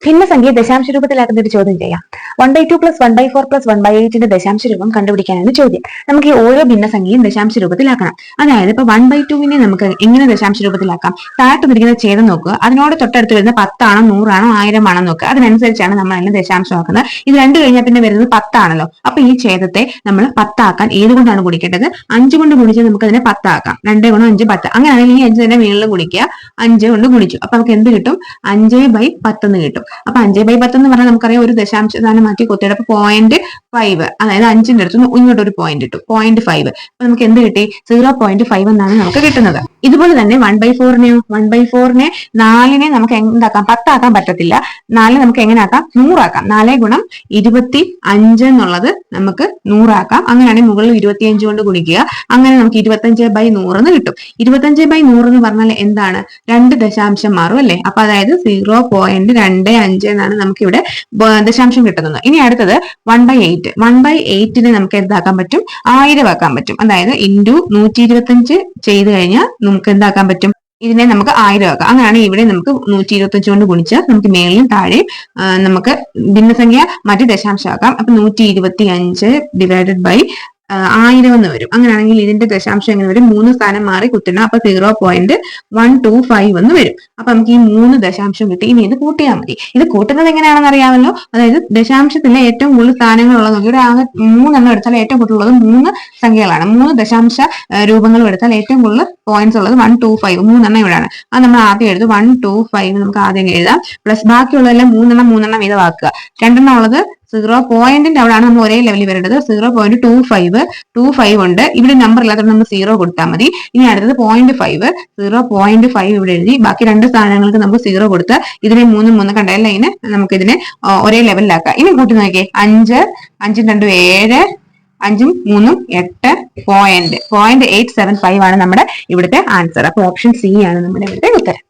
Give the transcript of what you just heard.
ഭിന്നസംഖ്യയെ ദശാംശ രൂപത്തിലാക്കുന്ന ഒരു ചോദ്യം ചെയ്യാം. 1/2 + 1/4 + 1/8 ദശാംശ രൂപം കണ്ടുപിടിക്കാനാണ് ചോദ്യം. നമുക്ക് ഈ ഓരോ ഭിന്നസംഖ്യയും ദശാംശ രൂപത്തിലാക്കണം. അതായത് ഇപ്പൊ 1/2 നമുക്ക് എങ്ങനെ ദശാംശ രൂപത്തിലാക്കാം? താഴത്ത് തിരിക്കുന്ന ഛേദം നോക്കുക, അതിനോട് തൊട്ടടുത്ത് വരുന്ന 10 ആണോ 100 ആണോ 1000 ആണോ നോക്കുക. അതിനനുസരിച്ചാണ് നമ്മൾ അതിനെ ദശാംശമാക്കുന്നത്. ഇത് 2 കഴിഞ്ഞാൽ പിന്നെ വരുന്നത് 10 ആണല്ലോ. അപ്പൊ ഈ ഛേദത്തെ നമ്മൾ 10 ആക്കാൻ ഏതുകൊണ്ടാണ് ഗുണിക്കേണ്ടത്? 5 കൊണ്ട് ഗുണിച്ച് നമുക്ക് അതിനെ 10 ആക്കാം. 2 × 5 10. അങ്ങനെയാണെങ്കിൽ ഈ 5 തന്നെ വീണ്ടും ഗുണിക്കുക. 5 കൊണ്ട് ഗുണിച്ചു. അപ്പൊ നമുക്ക് എന്ത് കിട്ടും? 5/10 എന്ന് കിട്ടും. അപ്പൊ 5/10 എന്ന് പറഞ്ഞാൽ നമുക്കറിയാം ഒരു ദശാംശ സ്ഥാനം മാറ്റി കുത്തിയുടെ 0.5, അതായത് 5ന്റെ അടുത്ത് ഇങ്ങോട്ട് ഒരു പോയിന്റ് ഇട്ടു 0.5. അപ്പൊ നമുക്ക് എന്ത് കിട്ടി? 0.5 എന്നാണ് നമുക്ക് കിട്ടുന്നത്. ഇതുപോലെ തന്നെ 1/4നെയോ 1/4നെ 4നെ നമുക്ക് എന്താക്കാം? 10 ആക്കാൻ പറ്റത്തില്ല. 4 നമുക്ക് എങ്ങനെ ആക്കാം? 100 ആക്കാം. 4 × 25 എന്നുള്ളത് നമുക്ക് 100 ആക്കാം. അങ്ങനെയാണെങ്കിൽ മുകളിൽ 25 കൊണ്ട് ഗുണിക്കുക. അങ്ങനെ നമുക്ക് 25/100 എന്ന് കിട്ടും. 25/100 എന്ന് പറഞ്ഞാൽ എന്താണ്? 2 ദശാംശം മാറും അല്ലെ? അപ്പൊ അതായത് 0.25 എന്നാണ് നമുക്ക് ഇവിടെ ദശാംശം കിട്ടുന്നത്. ഇനി അടുത്തത് 1/8. 1/8നെ നമുക്ക് എന്താക്കാൻ പറ്റും? 1000 ആക്കാൻ പറ്റും. അതായത് ഇൻറ്റു 125 ചെയ്ത് കഴിഞ്ഞാൽ നമുക്ക് എന്താക്കാൻ പറ്റും? ഇതിനെ നമുക്ക് 1000 ആക്കാം. അങ്ങനെയാണെങ്കിൽ ഇവിടെ നമുക്ക് 125 കൊണ്ട് ഗുണിച്ച് നമുക്ക് മേളിലും താഴെയും നമുക്ക് ഭിന്നസംഖ്യ മറ്റു ദശാംശമാക്കാം. അപ്പൊ 125 / 1000 എന്ന് വരും. അങ്ങനെയാണെങ്കിൽ ഇതിന്റെ ദശാംശം എങ്ങനെ വരും? 3 സ്ഥാനം മാറി കുത്തണം. അപ്പൊ 0.125 എന്ന് വരും. അപ്പൊ നമുക്ക് ഈ 3 ദശാംശം കിട്ടി. ഇനി ഇത് കൂട്ടിയാൽ മതി. ഇത് കൂട്ടുന്നത് എങ്ങനെയാണെന്ന് അറിയാമല്ലോ. അതായത് ദശാംശത്തിലെ ഏറ്റവും കൂടുതൽ സ്ഥാനങ്ങളുള്ളത് നോക്കി. ഇവിടെ ആകെ 3 എണ്ണം എടുത്താൽ ഏറ്റവും കൂടുതലുള്ളത് 3 സംഖ്യകളാണ്. 3 ദശാംശ രൂപങ്ങൾ എടുത്താൽ ഏറ്റവും കൂടുതൽ പോയിന്റ്സ് ഉള്ളത് 125. 3 എണ്ണം ഇവിടെയാണ്. അത് നമ്മൾ ആദ്യം എഴുതും. 125 നമുക്ക് ആദ്യം എഴുതാം. പ്ലസ് ബാക്കിയുള്ളതെല്ലാം 3 എണ്ണം വീതമാക്കുക. 2 എണ്ണം ഉള്ളത് 0 പോയിന്റിന്റെ അവിടെയാണ് നമ്മൾ ഒരേ ലെവലിൽ വരേണ്ടത്. 0.25 ഉണ്ട്. ഇവിടെ നമ്പർ ഇല്ലാത്തത് നമ്മൾ 0 കൊടുത്താൽ മതി. ഇനി അടുത്തത് 0.5. 0.5 ഇവിടെ എഴുതി. ബാക്കി 2 സ്ഥാനങ്ങൾക്ക് നമുക്ക് 0 കൊടുത്ത് ഇതിനെ 3 കണ്ട ലൈന് നമുക്ക് ഇതിനെ ഒരേ ലെവലിലാക്കാം. ഇനി കൂട്ടി നോക്കിയേ. 5 5 2 7 5 3 8 0.875 ആണ് നമ്മുടെ ഇവിടുത്തെ ആൻസർ. അപ്പൊ ഓപ്ഷൻ സി ആണ് നമ്മുടെ ഇവിടുത്തെ ഉത്തരം.